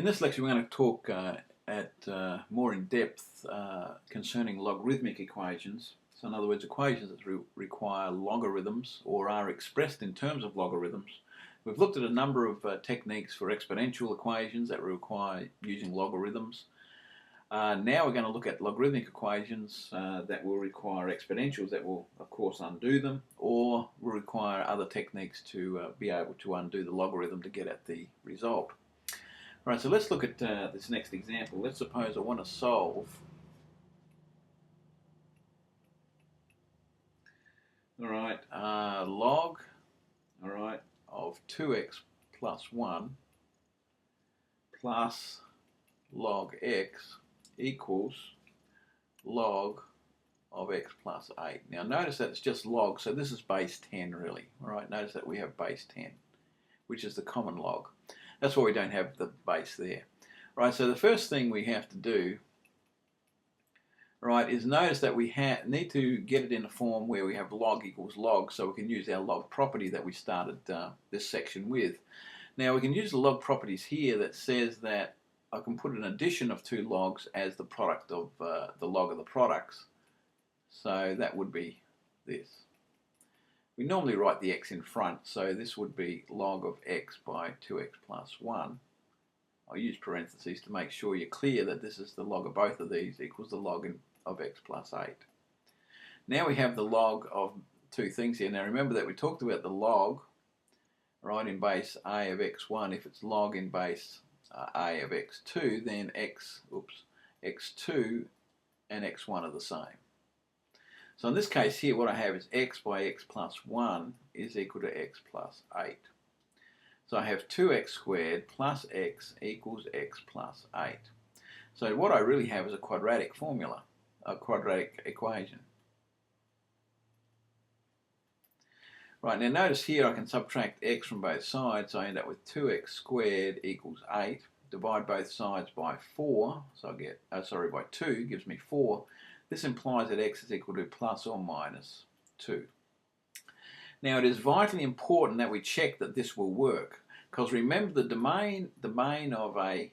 In this lecture, we're going to talk more in depth concerning logarithmic equations. So in other words, equations that require logarithms or are expressed in terms of logarithms. We've looked at a number of techniques for exponential equations that require using logarithms. Now we're going to look at logarithmic equations that will require exponentials that will, of course, undo them, or will require other techniques to be able to undo the logarithm to get at the result. Right, so let's look at this next example. Let's suppose I want to solve log of 2x plus 1 plus log x equals log of x plus 8. Now notice that it's just log, so this is base 10 really. Alright, notice that we have base 10, which is the common log. That's why we don't have the base there. Right, so the first thing we have to do, right, is notice that we need to get it in a form where we have log equals log, so we can use our log property that we started this section with. Now we can use the log properties here that says that I can put an addition of two logs as the product of the log of the products. So that would be this. We normally write the x in front, so this would be log of x by 2x plus 1. I'll use parentheses to make sure you're clear that this is the log of both of these equals the log of x plus 8. Now we have the log of two things here. Now remember that we talked about the log, right, in base a of x1. If it's log in base a of x2, then x2 and x1 are the same. So in this case here, what I have is x by x plus 1 is equal to x plus 8. So I have 2x squared plus x equals x plus 8. So what I really have is a quadratic formula, a quadratic equation. Right, now notice here I can subtract x from both sides, so I end up with 2x squared equals 8. Divide both sides by 4, so I get, by 2, gives me 4. This implies that x is equal to plus or minus 2. Now it is vitally important that we check that this will work, because remember the domain of a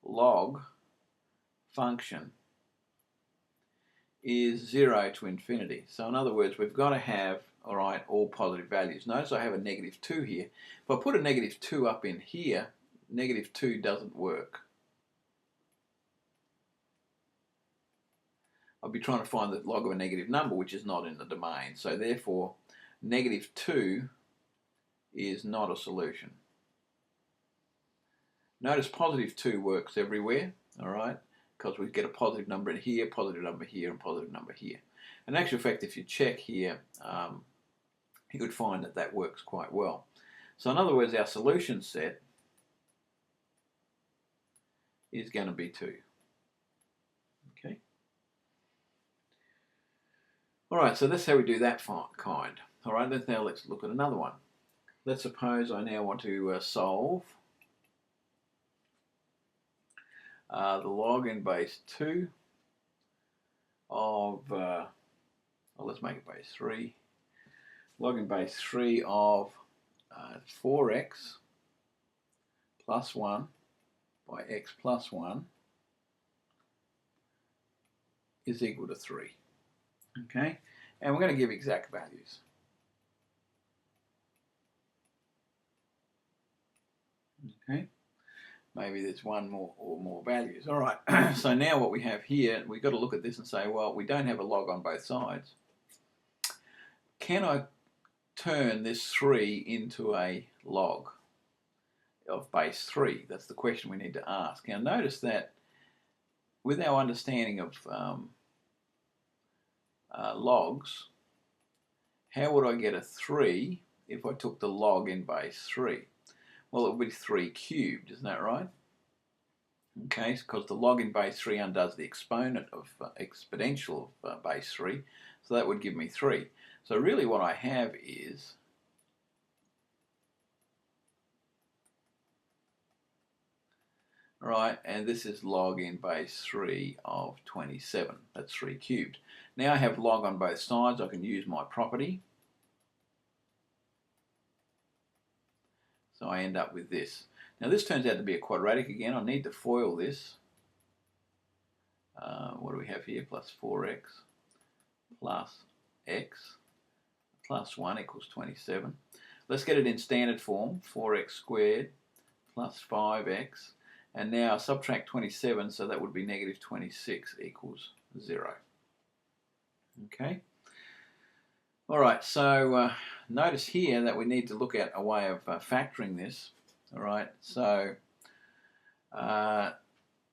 log function is 0 to infinity. So in other words, we've got to have all positive values. Notice I have a negative 2 here. If I put a negative 2 up in here, negative 2 doesn't work. I'll be trying to find the log of a negative number, which is not in the domain. So therefore, negative 2 is not a solution. Notice positive 2 works everywhere, because we get a positive number in here, positive number here, and positive number here. In actual fact, if you check here, you could find that that works quite well. So in other words, our solution set is going to be 2. Okay. Alright, so that's how we do that kind. Alright, now let's look at another one. Let's suppose I now want to solve the log in base 2 of, let's make it base 3. Log in base 3 of 4x plus 1 by x plus 1 is equal to 3. Okay, and we're going to give exact values. Okay, maybe there's one more or more values. All right, so now what we have here, we've got to look at this and say, well, we don't have a log on both sides. Can I turn this 3 into a log of base 3? That's the question we need to ask. Now notice that with our understanding of logs, how would I get a 3 if I took the log in base 3? Well, it would be 3 cubed, isn't that right? Okay, because the log in base 3 undoes the exponent of exponential of base 3, so that would give me 3. So really what I have is and this is log in base 3 of 27. That's 3 cubed. Now I have log on both sides. I can use my property. So I end up with this. Now this turns out to be a quadratic again. I need to FOIL this. What do we have here? Plus 4x plus x plus 1 equals 27. Let's get it in standard form. 4x squared plus 5x. And now subtract 27, so that would be negative 26 equals 0. Okay. All right, so notice here that we need to look at a way of factoring this. All right, so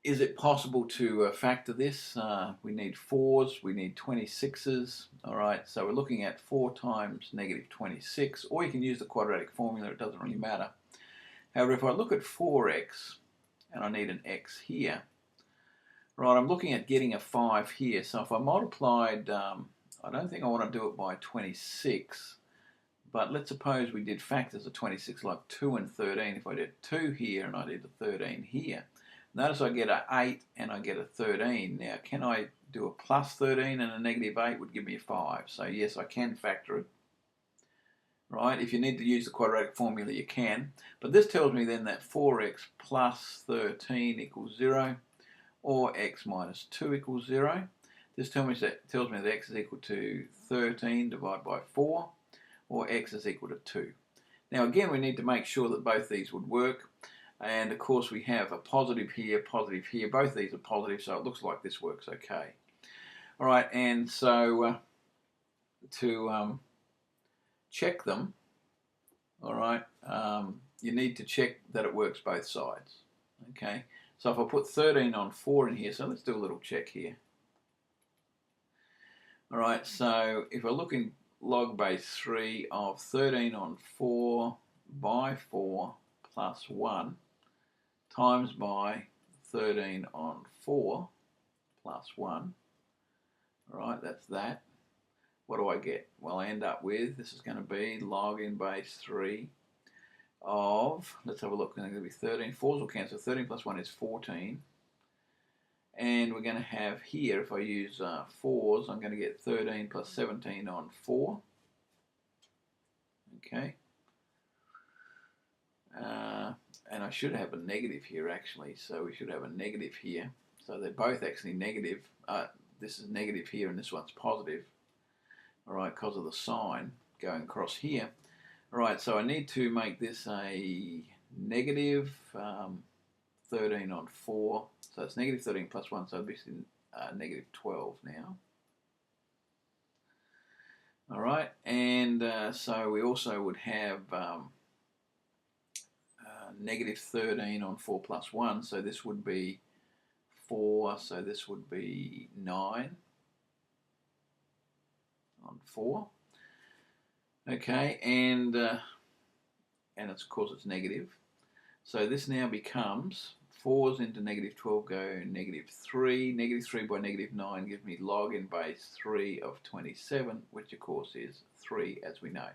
is it possible to factor this? We need 4s, we need 26s. All right, so we're looking at 4 times negative 26, or you can use the quadratic formula, it doesn't really matter. However, if I look at 4x, and I need an x here, right, I'm looking at getting a 5 here. So if I multiplied, I don't think I want to do it by 26, but let's suppose we did factors of 26 like 2 and 13. If I did 2 here and I did a 13 here, notice I get an 8 and I get a 13. Now, can I do a plus 13 and a negative 8 would give me a 5. So yes, I can factor it. Right, if you need to use the quadratic formula, you can. But this tells me then that 4x plus 13 equals 0, or x minus 2 equals 0. This tells me that x is equal to 13 divided by 4, or x is equal to 2. Now again, we need to make sure that both these would work. And of course we have a positive here. Both these are positive, so it looks like this works okay. All right, and so to check them, all right, you need to check that it works both sides. Okay, so if I put 13 on 4 in here, so let's do a little check here. All right, so if I look in log base 3 of 13 on 4 by 4 plus 1 times by 13 on 4 plus 1, all right, that's that. What do I get? Well, I end up with, this is going to be log in base 3 of, let's have a look, it's going to be 13. 4s will cancel. 13 plus 1 is 14. And we're going to have here, if I use 4s, I'm going to get 13 plus 17 on 4. Okay. And I should have a negative here, actually. So we should have a negative here. So they're both actually negative. This is negative here, and this one's positive. All right, because of the sign going across here. All right, so I need to make this a negative 13 on 4. So it's negative 13 plus 1, so this is negative 12 now. All right, and so we also would have negative 13 on 4 plus 1, so this would be 4, so this would be 9 on 4. Okay, and it's, of course it's negative. So this now becomes 4s into negative 12 go negative 3. Negative 3 by negative 9 gives me log in base 3 of 27, which of course is 3 as we know.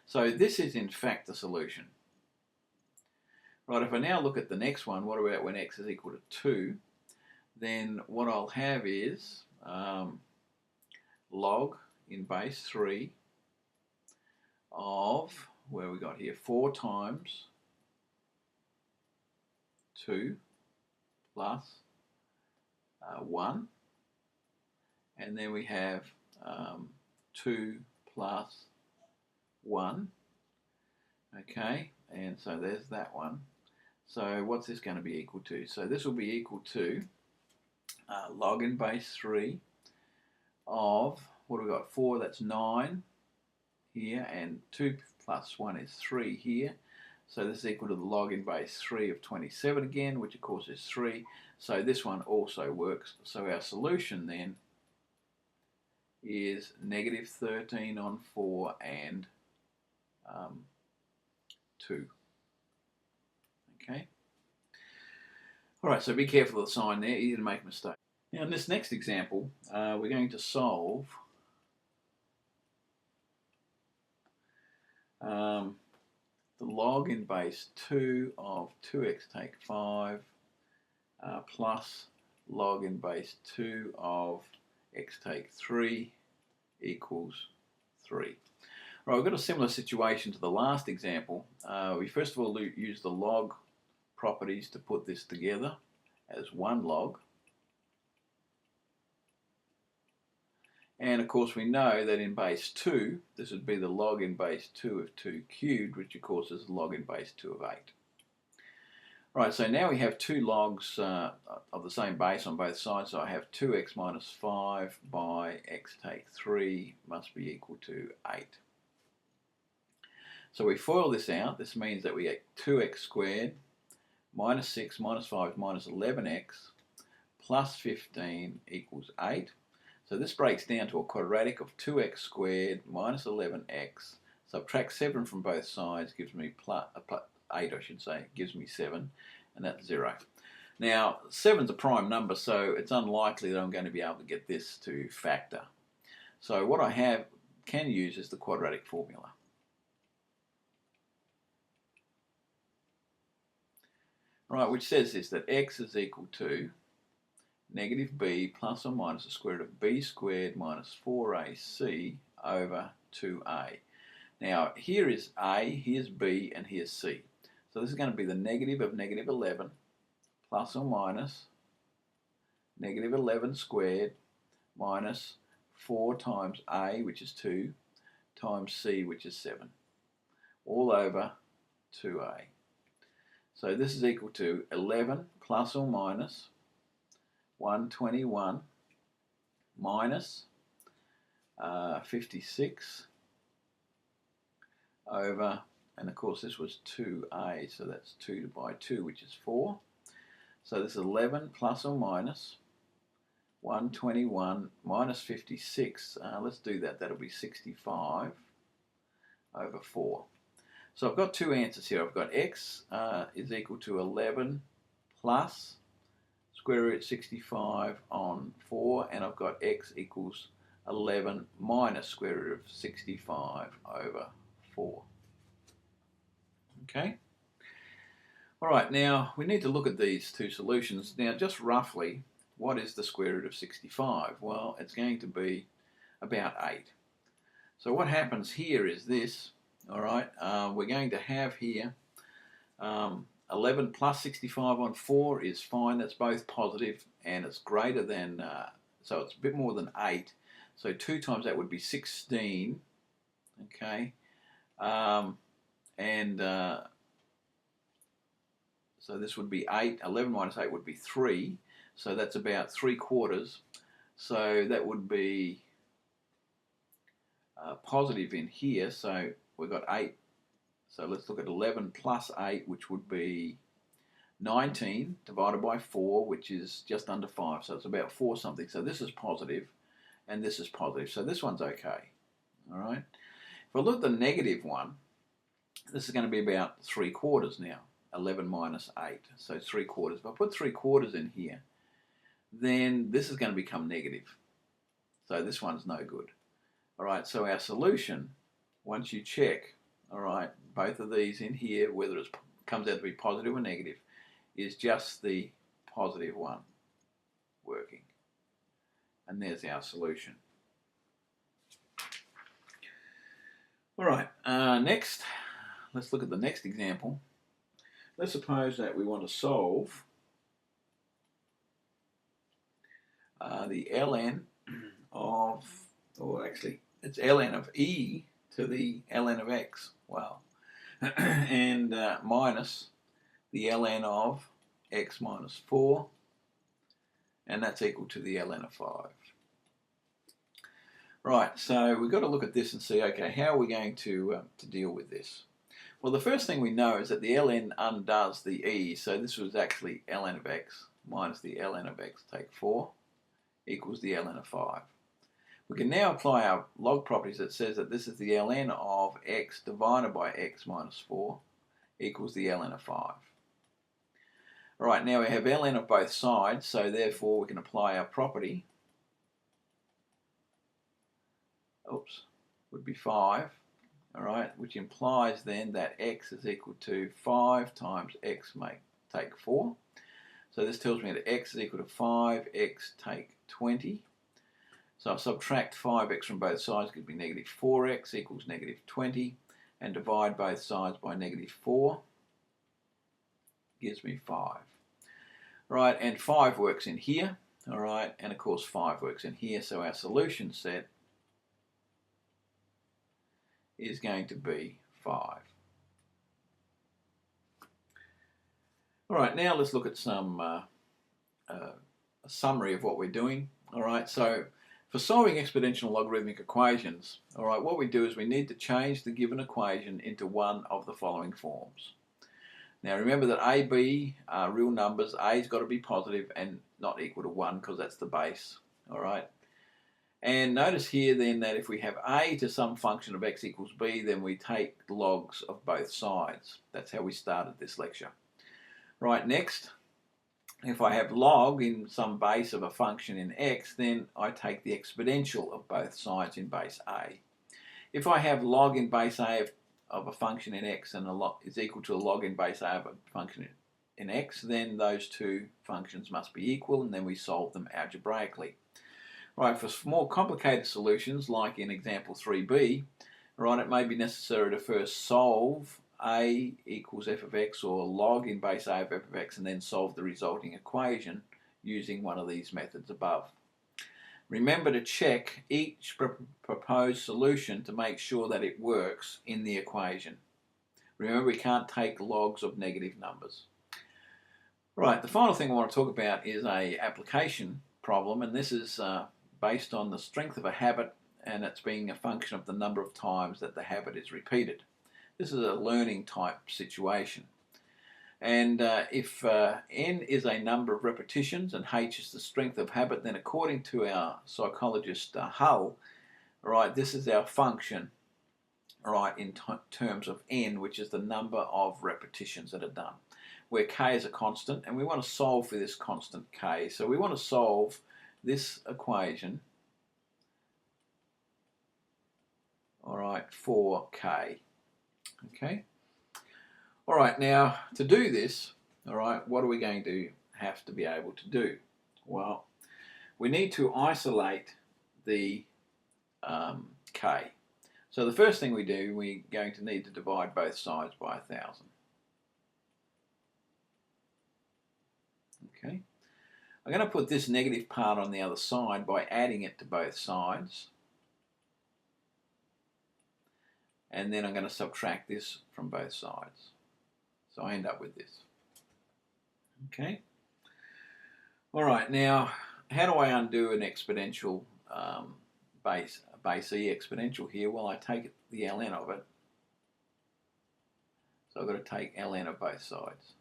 So this is in fact the solution. Right, if I now look at the next one, what about when x is equal to 2? Then what I'll have is log in base 3 of, where we got here, 4 times 2 plus 1, and then we have 2 plus 1, okay, and so there's that one. So what's this going to be equal to? So this will be equal to log in base 3 of, what have we got, 4, that's 9 here, and 2 plus 1 is 3 here. So this is equal to the log in base 3 of 27 again, which of course is 3. So this one also works. So our solution then is negative 13 on 4 and 2. Okay. All right, so be careful of the sign there, easy to make a mistake. Now in this next example, we're going to solve the log in base 2 of 2x take 5 plus log in base 2 of x take 3 equals 3. Right, we've got a similar situation to the last example. We first of all use the log properties to put this together as one log. And of course we know that in base 2, this would be the log in base 2 of 2 cubed, which of course is log in base 2 of 8. Right, so now we have two logs of the same base on both sides. So I have 2x minus 5 by x take 3 must be equal to 8. So we FOIL this out. This means that we get 2x squared minus 6 minus 5 minus 11x plus 15 equals 8. So this breaks down to a quadratic of 2x squared minus 11x. Subtract 7 from both sides gives me 8, I should say, gives me 7, and that's 0. Now, 7's a prime number, so it's unlikely that I'm going to be able to get this to factor. So what I can use is the quadratic formula. Right, which says this, that x is equal to negative b plus or minus the square root of b squared minus 4ac over 2a. Now, here is a, here's b, and here's c. So this is going to be the negative of negative 11 plus or minus negative 11 squared minus 4 times a, which is 2, times c, which is 7, all over 2a. So this is equal to 11 plus or minus 121 minus 56 over, and of course this was 2a, so that's 2 by 2, which is 4. So this is 11 plus or minus 121 minus 56. Let's do that. That'll be 65 over 4. So I've got two answers here. I've got x is equal to 11 plus square root 65 on 4, and I've got x equals 11 minus square root of 65 over 4. Okay. All right, now we need to look at these two solutions. Now, just roughly, what is the square root of 65? Well, it's going to be about 8. So what happens here is this, all right, we're going to have here 11 plus 65 on 4 is fine. That's both positive, and it's greater than, so it's a bit more than 8. So 2 times that would be 16, okay, so this would be 8, 11 minus 8 would be 3, so that's about 3/4. So that would be positive in here, so we've got 8. So let's look at 11 plus 8, which would be 19 divided by 4, which is just under 5, so it's about 4 something. So this is positive, and this is positive, so this one's okay. All right. If I look at the negative one, this is going to be about 3/4 now. 11 minus 8, so 3/4. If I put 3/4 in here, then this is going to become negative. So this one's no good. All right, so our solution, once you check, all right, both of these in here, whether it comes out to be positive or negative, is just the positive one working. And there's our solution. All right, next, let's look at the next example. Let's suppose that we want to solve the ln of, or actually, it's ln of e to the ln of x, wow, and minus the ln of x minus 4, and that's equal to the ln of 5. Right, so we've got to look at this and see, okay, how are we going to deal with this? Well, the first thing we know is that the ln undoes the e, so this was actually ln of x minus the ln of x take 4 equals the ln of 5. We can now apply our log properties that says that this is the ln of x divided by x minus 4 equals the ln of 5. All right, now we have ln of both sides, so therefore we can apply our property. Oops, would be 5. All right, which implies then that x is equal to 5 times x take 4. So this tells me that x is equal to 5x take 20. So I'll subtract 5x from both sides, gives me negative 4x equals negative 20, and divide both sides by negative 4, gives me 5. Right, and 5 works in here, all right, and of course 5 works in here, so our solution set is going to be 5. All right, now let's look at some a summary of what we're doing. All right, so for solving exponential logarithmic equations, all right, what we do is we need to change the given equation into one of the following forms. Now remember that a, b are real numbers. A's got to be positive and not equal to 1 because that's the base. All right. And notice here then that if we have a to some function of x equals b, then we take logs of both sides. That's how we started this lecture. Right, next, if I have log in some base of a function in x, then I take the exponential of both sides in base a. If I have log in base a of a function in x and a log is equal to a log in base a of a function in x, then those two functions must be equal, and then we solve them algebraically. Right, for more complicated solutions, like in example 3b, right, it may be necessary to first solve a equals f of x, or log in base a of f of x, and then solve the resulting equation using one of these methods above. Remember to check each proposed solution to make sure that it works in the equation. Remember, we can't take logs of negative numbers. Right, the final thing I want to talk about is an application problem, and this is based on the strength of a habit, and it's being a function of the number of times that the habit is repeated. This is a learning type situation. And if n is a number of repetitions and h is the strength of habit, then according to our psychologist Hull, right, this is our function, right, in terms of n, which is the number of repetitions that are done, where k is a constant, and we want to solve for this constant k. So we want to solve this equation, all right, for k. Okay. All right, now to do this, all right, what are we going to have to be able to do? Well, we need to isolate the k. So the first thing we do, we're going to need to divide both sides by 1,000. Okay. I'm going to put this negative part on the other side by adding it to both sides. And then I'm going to subtract this from both sides. So I end up with this. Okay. All right, now how do I undo an exponential base e exponential here? Well, I take the ln of it. So I've got to take ln of both sides.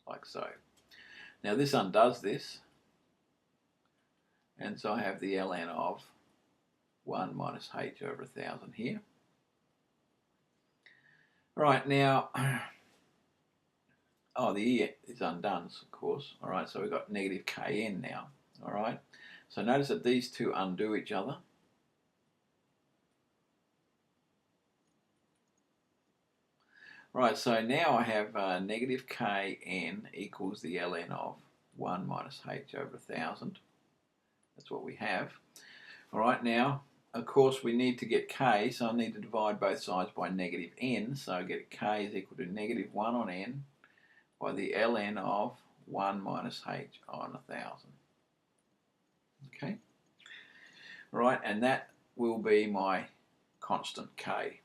Like so. Now this undoes this. And so I have the ln of 1 minus h over 1,000 here. Right, now, the e is undone, of course. All right, so we've got negative kn now. All right, so notice that these two undo each other. Right, so now I have negative kn equals the ln of 1 minus h over 1,000. That's what we have. All right, now, of course, we need to get k, so I need to divide both sides by negative n. So I get k is equal to negative 1 on n by the ln of 1 minus h on 1,000. Okay? Right, and that will be my constant k.